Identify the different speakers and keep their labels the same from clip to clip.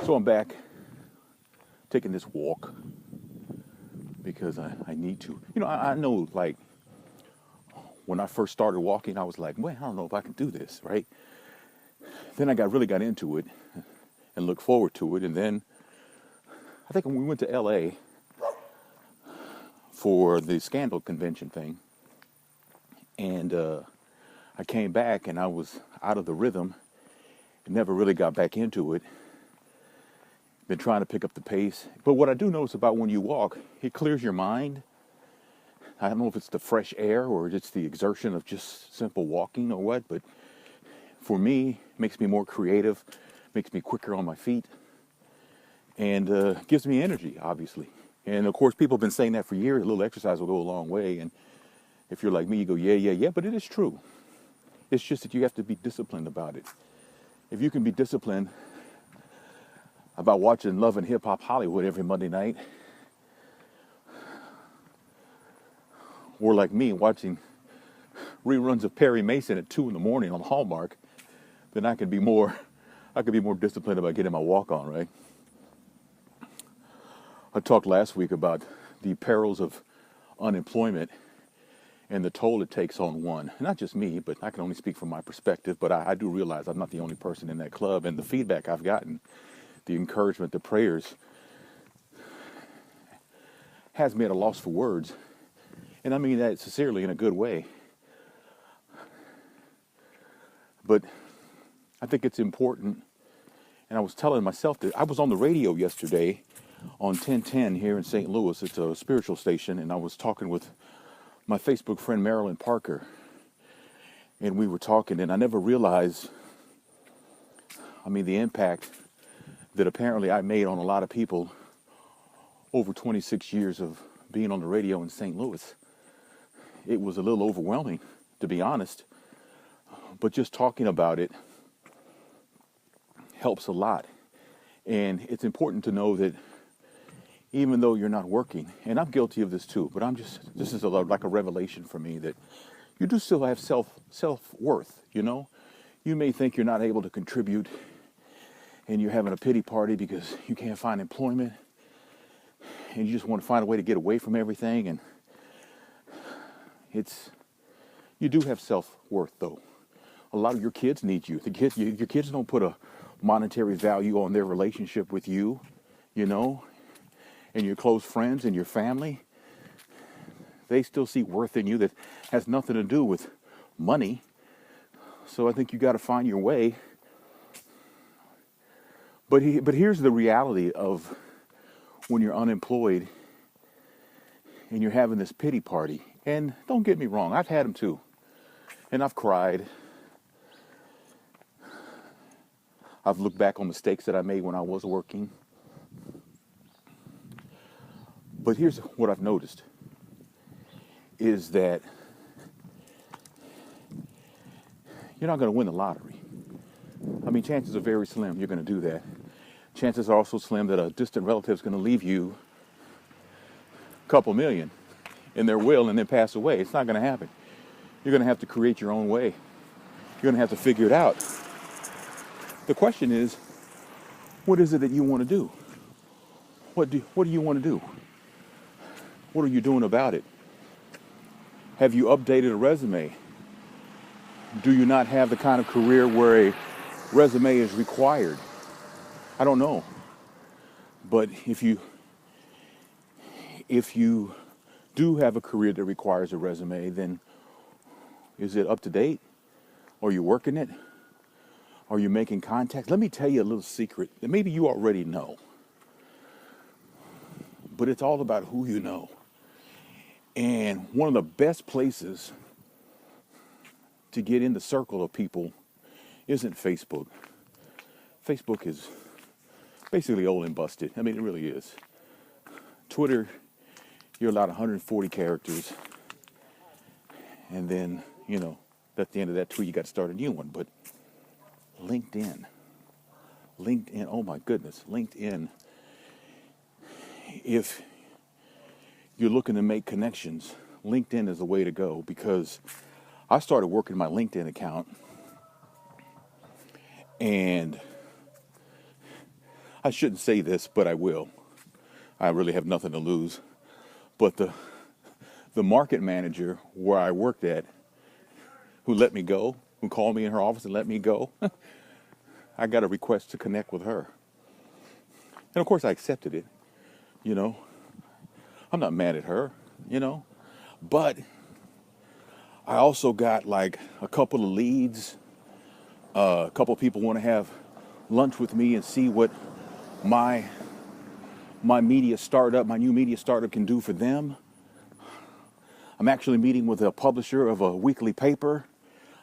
Speaker 1: So I'm back taking this walk because I need to. I know, like, when I first started walking, I was like, well, I don't know if I can do this, right? Then I really got into it and looked forward to it. And then I think when we went to LA for the Scandal convention thing, and I came back and I was out of the rhythm and never really got back into it. Been trying to pick up the pace. But what I do notice about when you walk, it clears your mind. I don't know if it's the fresh air or it's the exertion of just simple walking or what, but for me, it makes me more creative, makes me quicker on my feet, and gives me energy, obviously. And of course, people have been saying that for years. A little exercise will go a long way. And if you're like me, you go, yeah, but it is true. It's just that you have to be disciplined about it. If you can be disciplined about watching Love and Hip Hop Hollywood every Monday night, or like me, watching reruns of Perry Mason at 2 a.m. on Hallmark, then I could be more disciplined about getting my walk on, right? I talked last week about the perils of unemployment and the toll it takes on one. Not just me, but I can only speak from my perspective, but I do realize I'm not the only person in that club, and the feedback I've gotten, the encouragement, the prayers, has me at a loss for words. And I mean that sincerely in a good way. But I think it's important, and I was telling myself that I was on the radio yesterday on 1010 here in St. Louis. It's a spiritual station, and I was talking with my Facebook friend Marilyn Parker, and we were talking, and I never realized, the impact that apparently I made on a lot of people over 26 years of being on the radio in St. Louis. It was a little overwhelming, to be honest, but just talking about it helps a lot. And it's important to know that even though you're not working, and I'm guilty of this too, but this is like a revelation for me, that you do still have self-worth, You may think you're not able to contribute, and you're having a pity party because you can't find employment, and you just want to find a way to get away from everything, and you do have self-worth, though. A lot of your kids need you. Your kids don't put a monetary value on their relationship with you, and your close friends and your family. They still see worth in you that has nothing to do with money. So I think you got to find your way. But here's the reality of when you're unemployed and you're having this pity party. And don't get me wrong, I've had them too. And I've cried. I've looked back on mistakes that I made when I was working. But here's what I've noticed, is that you're not going to win the lottery. Chances are very slim you're going to do that. Chances are also slim that a distant relative is going to leave you a couple million in their will and then pass away. It's not going to happen. You're going to have to create your own way. You're going to have to figure it out. The question is, what is it that you want to do? What do you want to do? What are you doing about it? Have you updated a resume? Do you not have the kind of career where a resume is required? I don't know. But if you do have a career that requires a resume, then is it up to date? Are you working it? Are you making contacts? Let me tell you a little secret that maybe you already know. But it's all about who you know. And one of the best places to get in the circle of people isn't Facebook. Facebook is basically old and busted. It really is. Twitter, you're allowed 140 characters. And then, at the end of that tweet, you got to start a new one. But LinkedIn, oh my goodness, LinkedIn. If you're looking to make connections, LinkedIn is the way to go, because I started working my LinkedIn account, and I shouldn't say this, but I will. I really have nothing to lose. But the market manager where I worked at, who let me go, who called me in her office and let me go, I got a request to connect with her. And of course I accepted it, you know. I'm not mad at her, you know. But I also got like a couple of leads. A couple of people want to have lunch with me and see what my media startup, my new media startup can do for them. I'm actually meeting with a publisher of a weekly paper.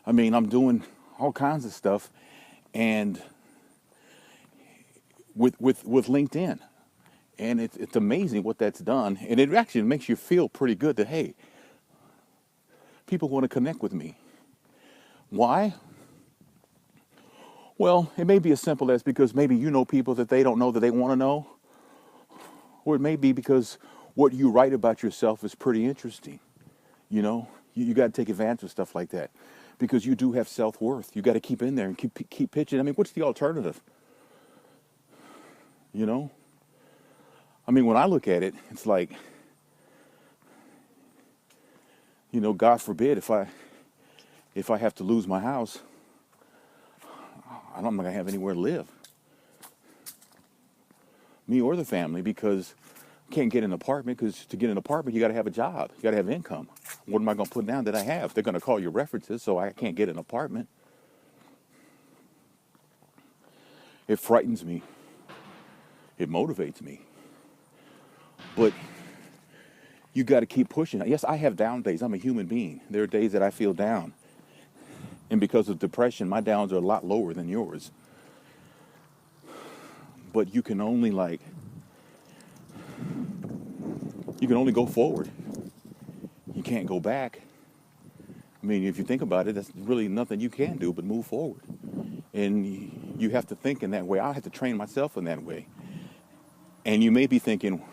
Speaker 1: I mean, I'm doing all kinds of stuff, and with LinkedIn, and it's amazing what that's done, and it actually makes you feel pretty good that, hey, people want to connect with me. Why? Well, it may be as simple as because maybe you know people that they don't know that they want to know, or it may be because what you write about yourself is pretty interesting. You know, you got to take advantage of stuff like that because you do have self-worth. You got to keep in there and keep pitching. I mean, what's the alternative? You know? I mean, when I look at it, it's like, you know, God forbid if I have to lose my house, I'm not going to have anywhere to live. Me or the family, because I can't get an apartment, because to get an apartment, you got to have a job. You got to have income. What am I going to put down that I have? They're going to call your references, so I can't get an apartment. It frightens me. It motivates me. But you got to keep pushing. Yes, I have down days. I'm a human being. There are days that I feel down. And because of depression, my downs are a lot lower than yours. But you can only go forward. You can't go back. I mean, if you think about it, that's really nothing you can do but move forward. And you have to think in that way. I have to train myself in that way. And you may be thinking,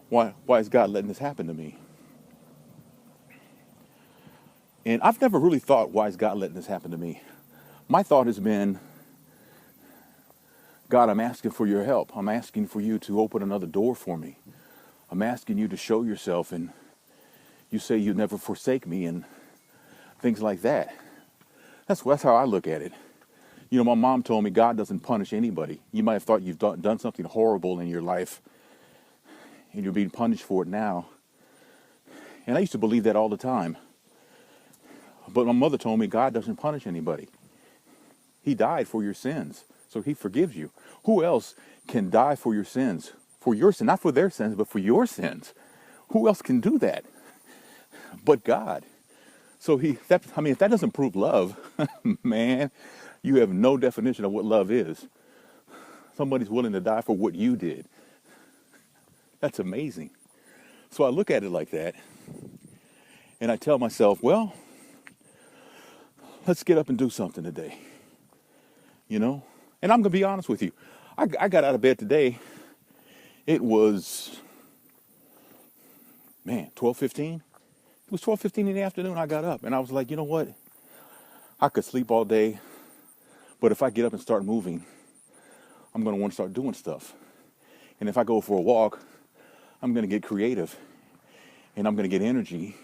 Speaker 1: why is God letting this happen to me? And I've never really thought, why is God letting this happen to me? My thought has been, God, I'm asking for your help. I'm asking for you to open another door for me. I'm asking you to show yourself, and you say you'd never forsake me and things like that. That's how I look at it. You know, my mom told me God doesn't punish anybody. You might have thought you've done something horrible in your life, and you're being punished for it now. And I used to believe that all the time. But my mother told me God doesn't punish anybody. He died for your sins, so he forgives you. Who else can die for your sins? For your sin, not for their sins, but for your sins. Who else can do that but God? So if that doesn't prove love, man, you have no definition of what love is. Somebody's willing to die for what you did. That's amazing. So I look at it like that, and I tell myself, well, let's get up and do something today. You know? And I'm going to be honest with you. I got out of bed today. It was, 12:15? It was 12:15 in the afternoon. I got up, and I was like, you know what? I could sleep all day, but if I get up and start moving, I'm going to want to start doing stuff. And if I go for a walk, I'm going to get creative, and I'm going to get energy,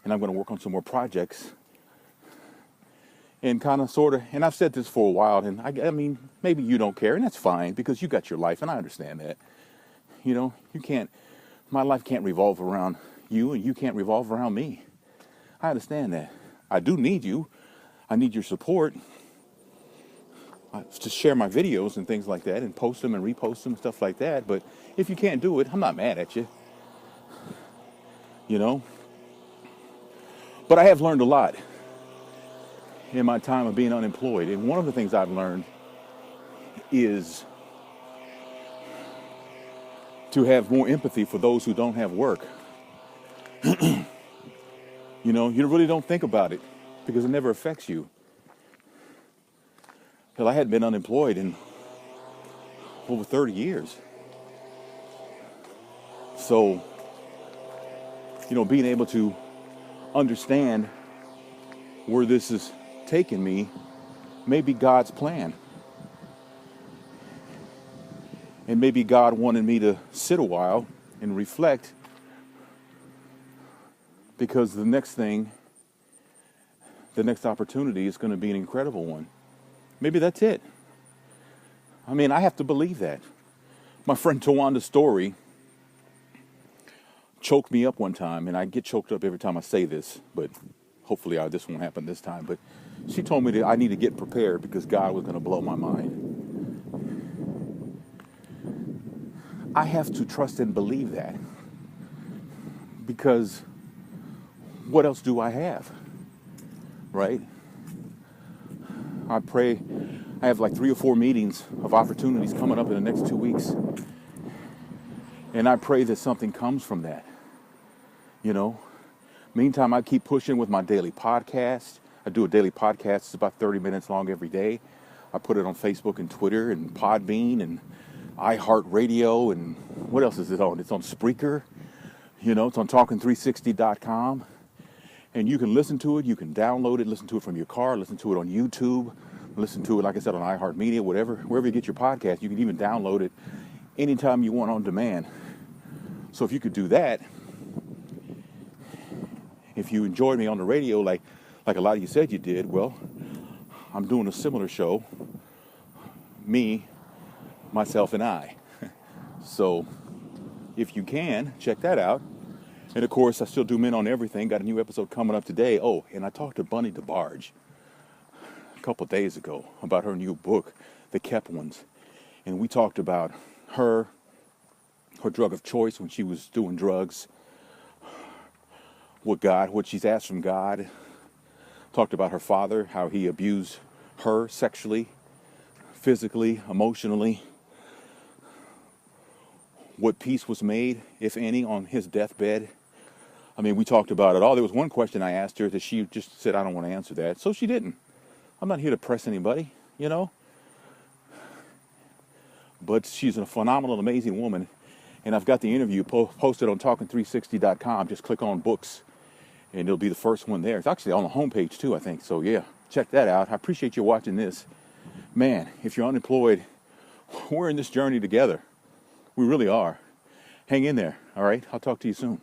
Speaker 1: and I'm going to work on some more projects. And kind of, sort of, and I've said this for a while, and I mean, maybe you don't care, and that's fine, because you got your life, and I understand that. You know, my life can't revolve around you, and you can't revolve around me. I understand that. I do need you. I need your support to share my videos and things like that, and post them and repost them and stuff like that. But if you can't do it, I'm not mad at you. You know? But I have learned a lot in my time of being unemployed. And one of the things I've learned is to have more empathy for those who don't have work. You know, you really don't think about it because it never affects you. Hell, I hadn't been unemployed in over 30 years. So, you know, being able to understand where this is taking me may be God's plan. And maybe God wanted me to sit a while and reflect, because the next opportunity is going to be an incredible one. Maybe that's it. I mean, I have to believe that. My friend Tawanda's story choked me up one time, and I get choked up every time I say this, but hopefully this won't happen this time. But she told me that I need to get prepared because God was going to blow my mind. I have to trust and believe that, because what else do I have, right? I pray. I have like 3 or 4 meetings of opportunities coming up in the next 2 weeks. And I pray that something comes from that, you know. Meantime, I keep pushing with my daily podcast. I do a daily podcast. It's about 30 minutes long every day. I put it on Facebook and Twitter and Podbean and iHeartRadio, and what else is it on? It's on Spreaker. You know, it's on talking360.com. And you can listen to it. You can download it, listen to it from your car, listen to it on YouTube, listen to it, like I said, on iHeartMedia, wherever you get your podcast. You can even download it anytime you want on demand. So if you could do that, if you enjoyed me on the radio like a lot of you said you did, well, I'm doing a similar show, me, myself, and I. So if you can, check that out. And of course, I still do Men on Everything. Got a new episode coming up today. Oh, and I talked to Bunny DeBarge a couple of days ago about her new book, The Kept Ones. And we talked about her drug of choice when she was doing drugs, with God, what she's asked from God. Talked about her father, how he abused her sexually, physically, emotionally. What peace was made, if any, on his deathbed. I mean, we talked about it all. There was one question I asked her that she just said, I don't want to answer that. So she didn't. I'm not here to press anybody, you know. But she's a phenomenal, amazing woman. And I've got the interview posted on talking360.com. Just click on books, and it'll be the first one there. It's actually on the homepage, too, I think. So, yeah, check that out. I appreciate you watching this. Man, if you're unemployed, we're in this journey together. We really are. Hang in there, all right? I'll talk to you soon.